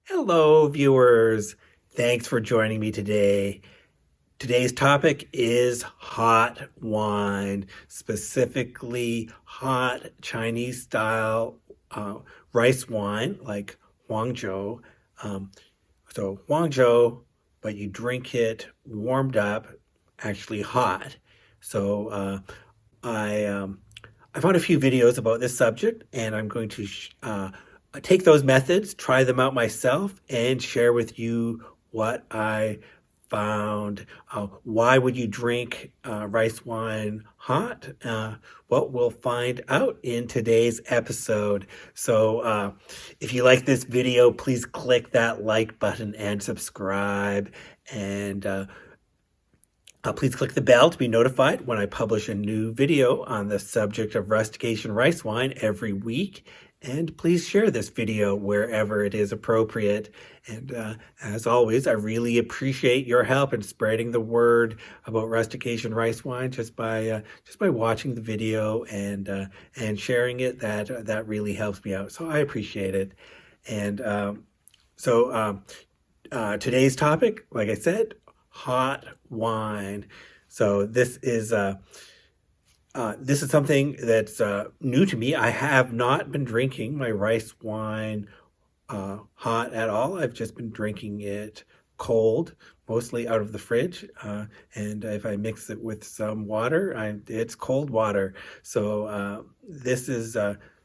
Hello, viewers. Thanks for joining me today. Today's topic is hot wine, specifically hot Chinese style rice wine like Guangzhou. Um, so Guangzhou, but you drink it warmed up, actually hot. So I found a few videos about this subject, and I'm going to take those methods, try them out myself, and share with you what I found. Why would you drink rice wine hot? Well, we'll find out in today's episode. So if you like this video, please click that like button and subscribe. And please click the bell to be notified when I publish a new video on the subject of rustication rice wine every week. And please share this video wherever it is appropriate. And as always, I really appreciate your help in spreading the word about rustication rice wine just by watching the video and sharing it. That really helps me out. So I appreciate it. And today's topic, like I said, hot wine. So this is something that's new to me. I have not been drinking my rice wine hot at all. I've just been drinking it cold, mostly out of the fridge. And if I mix it with some water, it's cold water. So this is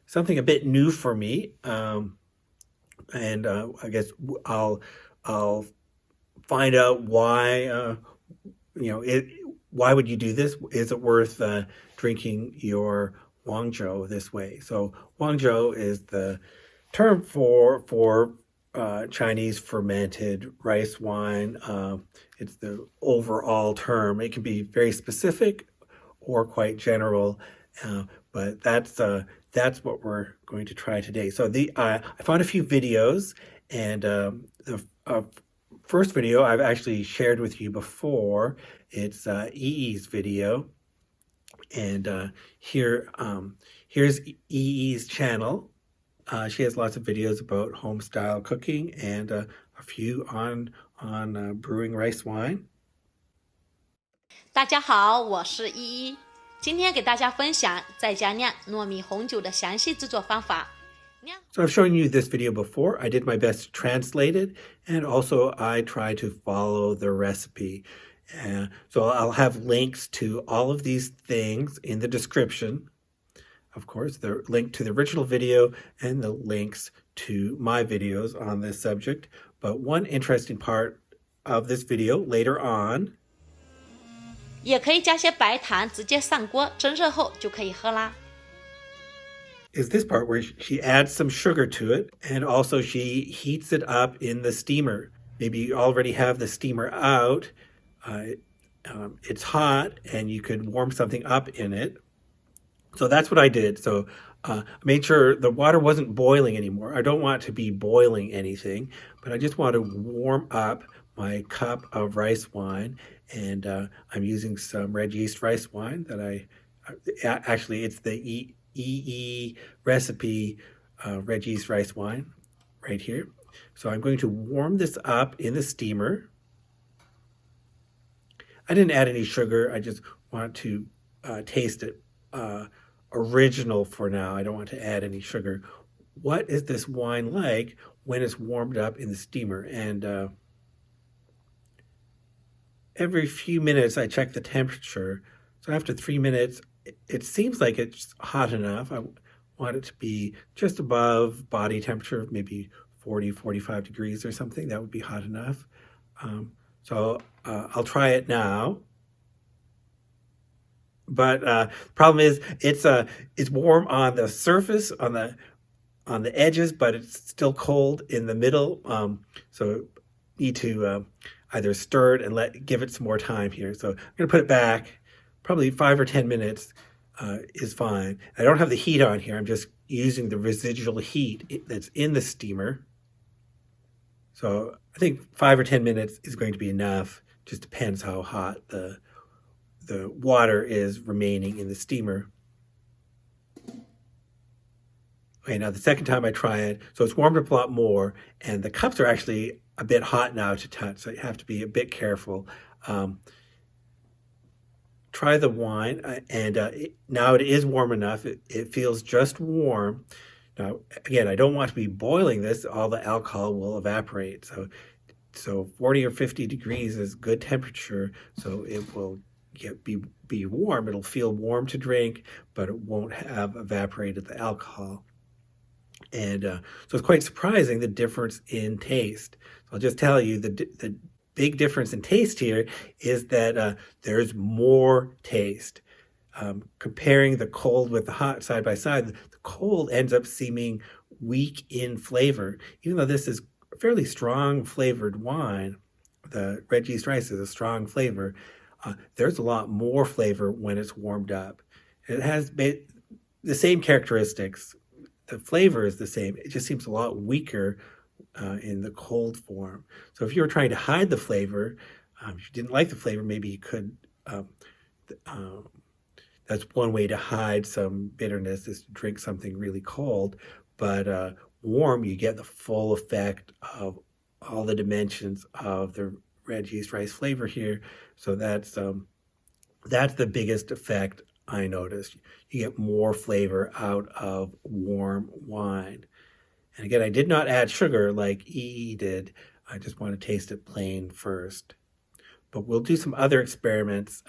something a bit new for me. And I guess I'll find out why why would you do this? Is it worth drinking your Guangzhou this way? So Guangzhou is the term for Chinese fermented rice wine. It's the overall term. It can be very specific or quite general, but that's what we're going to try today. So I found a few videos, and the first video I've actually shared with you before. It's EE's video, and here's EE's channel. She has lots of videos about home style cooking and a few on brewing rice wine. 大家好，我是依依，今天给大家分享在家酿糯米红酒的详细制作方法。So I've shown you this video before. I did my best to translate it, and also I try to follow the recipe. So I'll have links to all of these things in the description. Of course, the link to the original video and the links to my videos on this subject. But one interesting part of this video later on, 也可以加些白糖，直接上锅蒸热后就可以喝啦。is this part where she adds some sugar to it, and also she heats it up in the steamer. Maybe you already have the steamer out. It's hot, and you could warm something up in it. So that's what I did. So I made sure the water wasn't boiling anymore. I don't want to be boiling anything, but I just want to warm up my cup of rice wine. And I'm using some red yeast rice wine that actually it's the EE recipe red yeast rice wine right here. So I'm going to warm this up in the steamer. I didn't add any sugar. I just want to taste it original for now. I don't want to add any sugar. What is this wine like when it's warmed up in the steamer? And every few minutes I check the temperature. So after 3 minutes, it seems like it's hot enough. I want it to be just above body temperature, maybe 40, 45 degrees or something. That would be hot enough. So I'll try it now. But problem is it's warm on the surface, on the edges, but it's still cold in the middle. So need to either stir it and give it some more time here. So I'm going to put it back. Probably 5 or 10 minutes is fine. I don't have the heat on here. I'm just using the residual heat that's in the steamer. So I think 5 or 10 minutes is going to be enough. Just depends how hot the water is remaining in the steamer. Okay, now the second time I try it, so it's warmed up a lot more, and the cups are actually a bit hot now to touch, so you have to be a bit careful. Um, Try the wine, and now it is warm enough. It feels just warm. Now, again, I don't want to be boiling this; all the alcohol will evaporate. So 40 or 50 degrees is good temperature, so it will be warm. It'll feel warm to drink, but it won't have evaporated the alcohol. And so it's quite surprising the difference in taste. So I'll just tell you the big difference in taste here is that there's more taste. Comparing the cold with the hot side by side, the cold ends up seeming weak in flavor, even though this is a fairly strong flavored wine. The red yeast rice is a strong flavor. There's a lot more flavor when it's warmed up. It has the same characteristics. The flavor is the same. It just seems a lot weaker in the cold form. So if you were trying to hide the flavor, if you didn't like the flavor, maybe you could. Um, that's one way to hide some bitterness, is to drink something really cold. But warm, you get the full effect of all the dimensions of the red yeast rice flavor here. So that's the biggest effect I noticed. You get more flavor out of warm wine. And again, I did not add sugar like EE did. I just want to taste it plain first. But we'll do some other experiments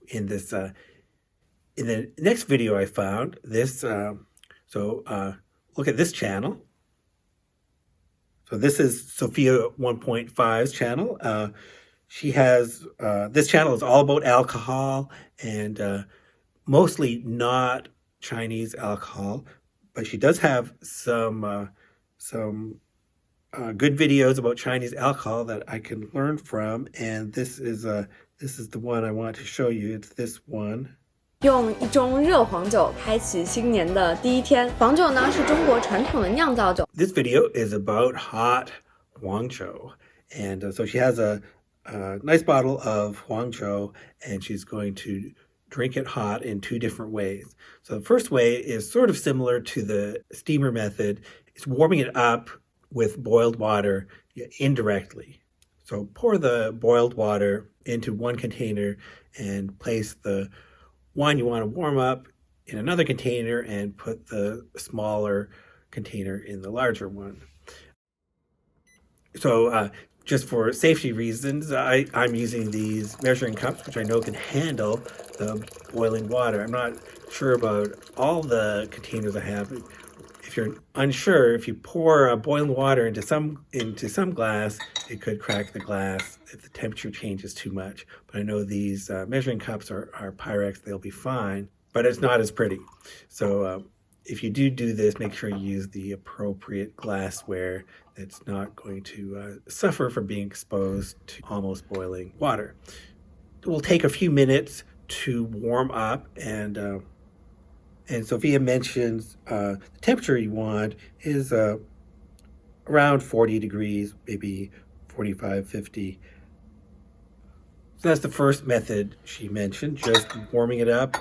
in this. In the next video I found this. Look at this channel. So this is Sophia 1.5's channel. She has this channel is all about alcohol and mostly not Chinese alcohol, but she does have some good videos about Chinese alcohol that I can learn from. And this is the one I want to show you. It's this one. 用一盅热黄酒开启新年的第一天。黄酒呢是中国传统的酿造酒。 This video is about hot Huangzhou, and so she has a nice bottle of Huangzhou, and she's going to drink it hot in two different ways. So the first way is sort of similar to the steamer method. It's warming it up with boiled water indirectly. So pour the boiled water into one container and place the wine you want to warm up in another container and put the smaller container in the larger one. So just for safety reasons, I'm using these measuring cups, which I know can handle the boiling water. I'm not sure about all the containers I have. If you're unsure, if you pour boiling water into some glass, it could crack the glass if the temperature changes too much. But I know these measuring cups are Pyrex; they'll be fine. But it's not as pretty. So if you do this, make sure you use the appropriate glassware that's not going to suffer from being exposed to almost boiling water. It will take a few minutes to warm up, and Sophia mentions the temperature you want is around 40 degrees, maybe 45, 50. So that's the first method she mentioned, just warming it up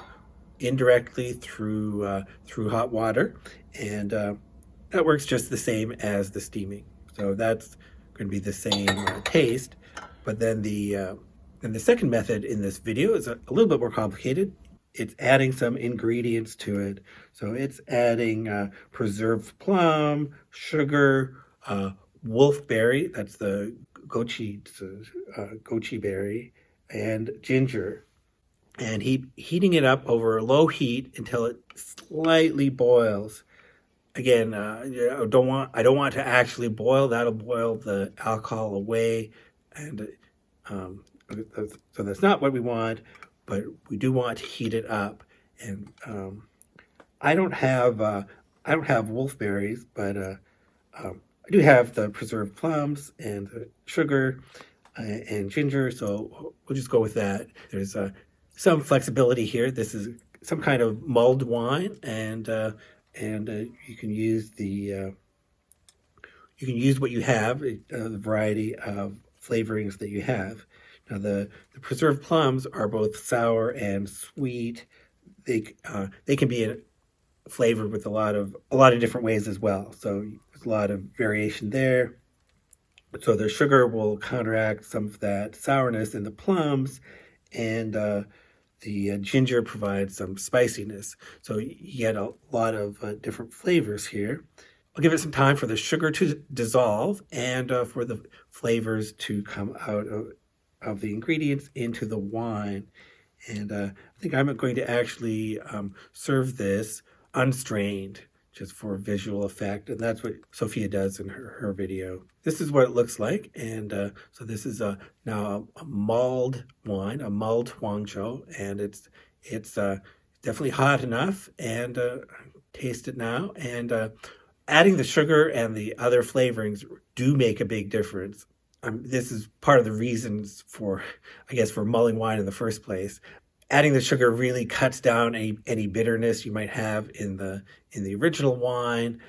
indirectly through hot water, and that works just the same as the steaming. So that's going to be the same taste. But then the second method in this video is a little bit more complicated. It's adding some ingredients to it. So it's adding preserved plum, sugar, wolfberry, that's the goji berry, and ginger. And heating it up over low heat until it slightly boils. Again, I don't want to actually boil. That'll boil the alcohol away, and so that's not what we want. But we do want to heat it up. And I don't have wolfberries, but I do have the preserved plums and the sugar and ginger. So we'll just go with that. There's some flexibility here. This is some kind of mulled wine, and you can use what you have, the variety of flavorings that you have. Now the preserved plums are both sour and sweet. They can be flavored with a lot of different ways as well. So there's a lot of variation there. So the sugar will counteract some of that sourness in the plums, and the ginger provides some spiciness. So you get a lot of different flavors here. I'll give it some time for the sugar to dissolve and for the flavors to come out of the ingredients into the wine. And I think I'm going to actually serve this unstrained, just for visual effect. And that's what Sophia does in her video. This is what it looks like. And so this is now a mulled wine, a mulled Huangzhou. And it's definitely hot enough. And taste it now. And adding the sugar and the other flavorings do make a big difference. This is part of the reasons for, I guess, for mulling wine in the first place. Adding the sugar really cuts down any bitterness you might have in the original wine.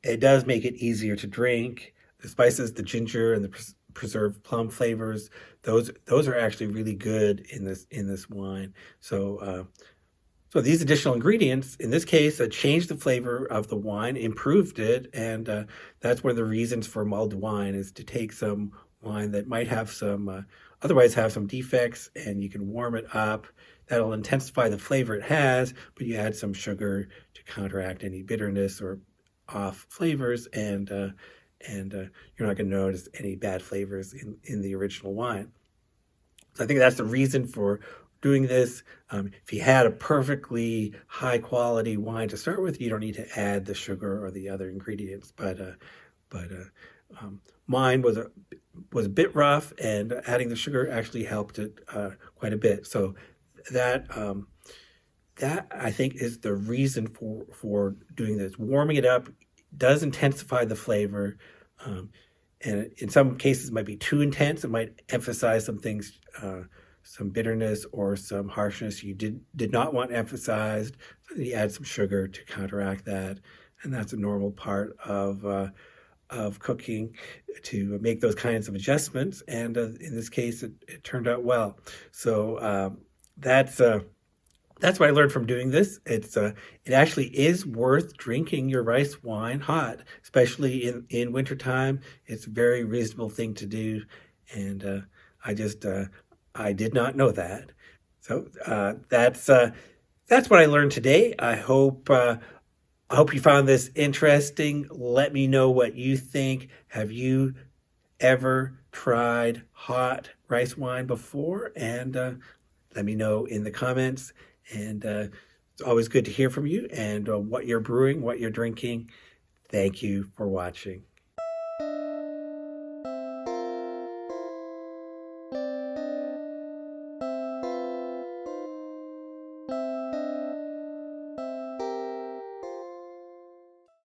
It does make it easier to drink. The spices, the ginger, and the preserved plum flavors, those are actually really good in this wine. So these additional ingredients, in this case, changed the flavor of the wine, improved it, and that's one of the reasons for mulled wine, is to take some wine that might have otherwise have some defects, and you can warm it up. That'll intensify the flavor it has, but you add some sugar to counteract any bitterness or off flavors, and you're not going to notice any bad flavors in the original wine. So I think that's the reason for doing this. If you had a perfectly high quality wine to start with, you don't need to add the sugar or the other ingredients. But mine was a bit rough, and adding the sugar actually helped it quite a bit. So that I think is the reason for doing this. Warming it up does intensify the flavor, and in some cases it might be too intense. It might emphasize some things, some bitterness or some harshness you did not want emphasized. So you add some sugar to counteract that, and that's a normal part of cooking, to make those kinds of adjustments. And in this case, it turned out well. So that's what I learned from doing this. It actually is worth drinking your rice wine hot, especially in wintertime. It's a very reasonable thing to do, and I did not know that. So that's what I learned today. I hope you found this interesting. Let me know what you think. Have you ever tried hot rice wine before? And let me know in the comments. And it's always good to hear from you and what you're brewing, what you're drinking. Thank you for watching.